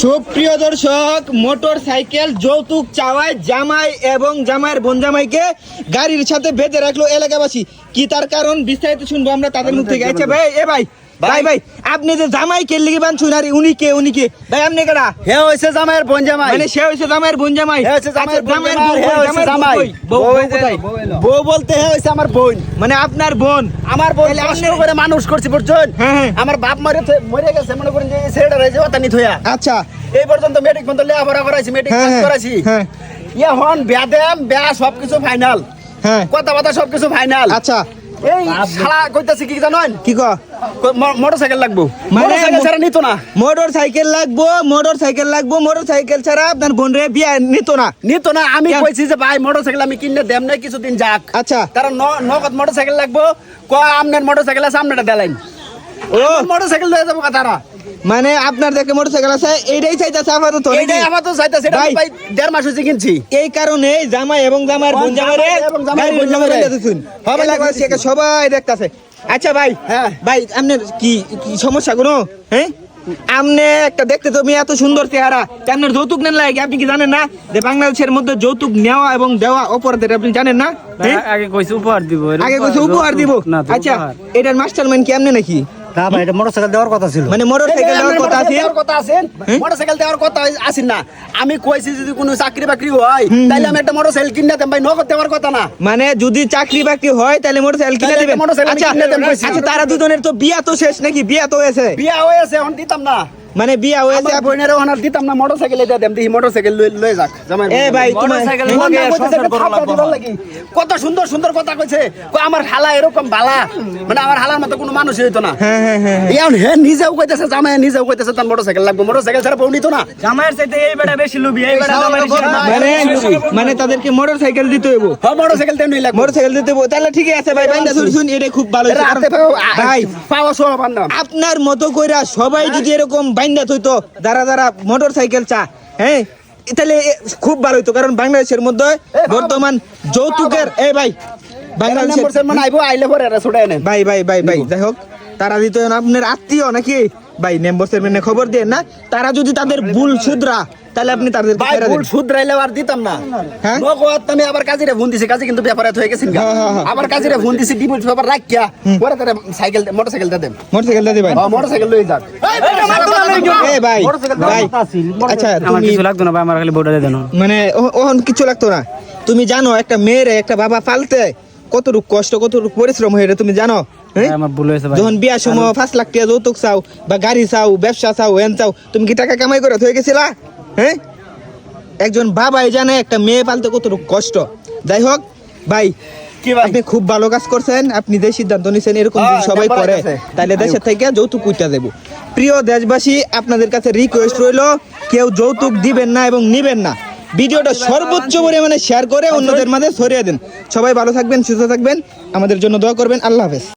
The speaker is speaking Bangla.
সুপ্রিয় দর্শক, মোটর সাইকেল যৌতুক চাওয়ায় জামাই এবং জামাইয়ের বোন জামাইকে গাড়ির সাথে বেঁধে রাখলো এলাকাবাসী। কি তার কারণ বিস্তারিত শুনবো আমরা তাদের মুখ থেকে। আচ্ছা ভাই, ভাই আপনি যে জামাই কে লিখে বানছুন আর উনি কে ভাই? আপনি কেডা? হে হইছে জামাইয়ের বোন জামাই, মানে সে হইছে জামাইয়ের বোন জামাই। হে হইছে জামাইয়ের বোন জামাইয়ের জামাই, হে হইছে জামাই। বউ কোথায়? বউ বলতে হে হইছে আমার বোন, মানে আপনার বোন। আমার বোন কষ্ট করে মানুষ করছি বুঝছেন। হ্যাঁ। আমার বাপ মরে গেছে, মনে করেন যে ছেড়ে রয়েছে ওতানি থইয়া। আচ্ছা, এই পর্যন্ত মেট্রিক পর্যন্ত লেখাপড়া করাইছি, মেট্রিক পাস করাইছি। হ্যাঁ এখন বেদেম বেয়া সবকিছু ফাইনাল, হ্যাঁ, কথাবার্তা সবকিছু ফাইনাল। আচ্ছা, এই শালা কইতাছি কি জানেন? কি কয়? মোটরসাইকেল লাগবো, মানে মোটরসাইকেল ছাড়া নিত না। মোটর সাইকেল লাগবো, মোটর সাইকেল ছাড়া আপনার বোন রে বিয়া নিত না। নিত না। আমি কইছি যে ভাই মোটরসাইকেল আমি কিনে দেম না, কিছুদিন যাক। আচ্ছা, তারা নগদ মোটরসাইকেল লাগবো, কয় আপনার মোটরসাইকেল আছে আপনারটা দেলাইন। ও মোটরসাইকেল লয়ে যাবো তারা। মানে আপনার দেখে মোটরসাইকেল আছে, এইটাই চাইতাছে আপাতত। এইটাই আপাতত চাইতাছে, এটা ভাই 1.5 মাস হইছে কিনছি। এই কারণে জামাই এবং জামাইয়ের বোন জামাইরে এলাকাবাসী সবাই দেখতাছে। আচ্ছা ভাই, হ্যাঁ ভাই আপনার কি সমস্যা কোনো? হ্যাঁ, আপনি একটা দেখতে তুমি এত সুন্দর চেহারা, আপনার যৌতুক নেন লাগে। আপনি কি জানেন না যে বাংলাদেশের মধ্যে যৌতুক নেওয়া এবং দেওয়া অপরাধ? আপনি জানেন না? আগে কইছে উপহার দিব, আচ্ছা, এটার মাস্টারমাইন্ড কি আপনি নাকি? না ভাই, এটা মোটরসাইকেল দেওয়ার কথা ছিল। মানে মোটরসাইকেল দেওয়ার কথা আছে, মোটরসাইকেল দেওয়ার কথা আছে না। আমি কইছি যদি কোনো চাকরি বাকরি হয় তাহলে আমি একটা মোটরসাইকেল কিনে দেব ভাই, নগদ দেওয়ার কথা না। মানে যদি চাকরি বাকরি হয় তাহলে মোটরসাইকেল কিনে দিবেন। আচ্ছা, তারা দুজনের তো বিয়া তো শেষ নাকি? বিয়া তো হয়েছে, বিয়া হয়েছে, এখন দিতাম না। মানে বিয়া হয়েছে, বোনের ওনার দিতাম না, মোটরসাইকেল এটা দেম, দেখি মোটরসাইকেল লয়ে যাক জামাই। এ ভাই, তোমার কত সুন্দর সুন্দর কথা কইছে। আমার হালা এরকম বালা, মানে আমার হালার মতো কোনো মানুষ হইতো না। এখন হে নিজেও কইতেছে, জামাই নিজেও কইতেছে তার মোটরসাইকেল লাগবে, মোটরসাইকেল ছাড়া বউ নিত না। জামাইয়ের চাইতে এই বেটা বেশি লুবি, এই বেটা মানে তাদেরকে মোটরসাইকেল দিতে হইব। হ্যাঁ, মোটরসাইকেল তেমনি লাগবে, মোটরসাইকেল দিতে হইব। তাহলে ঠিক আছে ভাই, বাইন্দা শুন, এটা খুব ভালো ভাই। পাওয়া সব বান্ধব আপনার মতো কইরা সবাই যদি এরকম বাইন্দা হইতো যারা মোটরসাইকেল চা, হ্যাঁ, তাহলে খুব ভালো হইতো। কারণ বাংলাদেশের মধ্যে বর্তমান যৌতুকের ভাই বাংলাদেশের মানে আইবো, আইলে পরে এরা ছুটায় নেন। ভাই যাই হোক, তারা দিত আপনার আত্মীয় নাকি ভাই? মেম্বার চেয়ারম্যানে খবর দেন না, তারা যদি তাদের ভুল শুধরা তাহলে আপনি তাদের ভুল শুধরাইলে আর দিতাম না। হ্যাঁ, আমি আবার কাজীরে ফোন দিছি, কাজী কিন্তু ব্যাপারে হয়ে গেছেন। আবার কাজীরে ফোন দিছি, ডিপোজিট পেপার রাখিয়া পরে তারা সাইকেল মোটরসাইকেলটা দেন, মোটরসাইকেলটা দিবেন। মোটরসাইকেল লই যাক। ভাই আচ্ছা, আমার কিছু লাগতো না ভাই, আমার খালি বউটা দিয়ে দেন। মানে ওহন কিছু লাগতো না? তুমি জানো একটা মেয়ের একটা বাবা পালতে কতটুকু কষ্ট, কতটুকু পরিশ্রম হয়ে তুমি জানো? আমার ভুল হয়েছে ভাই। যখন বিয়ার সময় 5 লাখ টাকা যৌতুক চাও বা গাড়ি চাও, ব্যবসা চাও, এন চাও, তুমি কি টাকা কামাই করে হয়ে গেছিলা? হ্যাঁ, একজন বাবাই জানে একটা মেয়ে পালতে কতটুকু কষ্ট। যাই হোক ভাই, আপনি খুব ভালো কাজ করছেন। আপনি যে সিদ্ধান্ত নিছেন এরকম যদি সবাই করে তাহলে দেশের থেকে যৌতুক উঠা দেব। প্রিয় দেশবাসী, আপনাদের কাছে রিকোয়েস্ট রইল, কেউ যৌতুক দিবেন না এবং নিবেন না। ভিডিওটা সর্বোচ্চ পরিমাণে শেয়ার করে অন্যদের মাঝে ছড়িয়ে দেন। সবাই ভালো থাকবেন, সুস্থ থাকবেন, আমাদের জন্য দোয়া করবেন। আল্লাহ হাফেজ।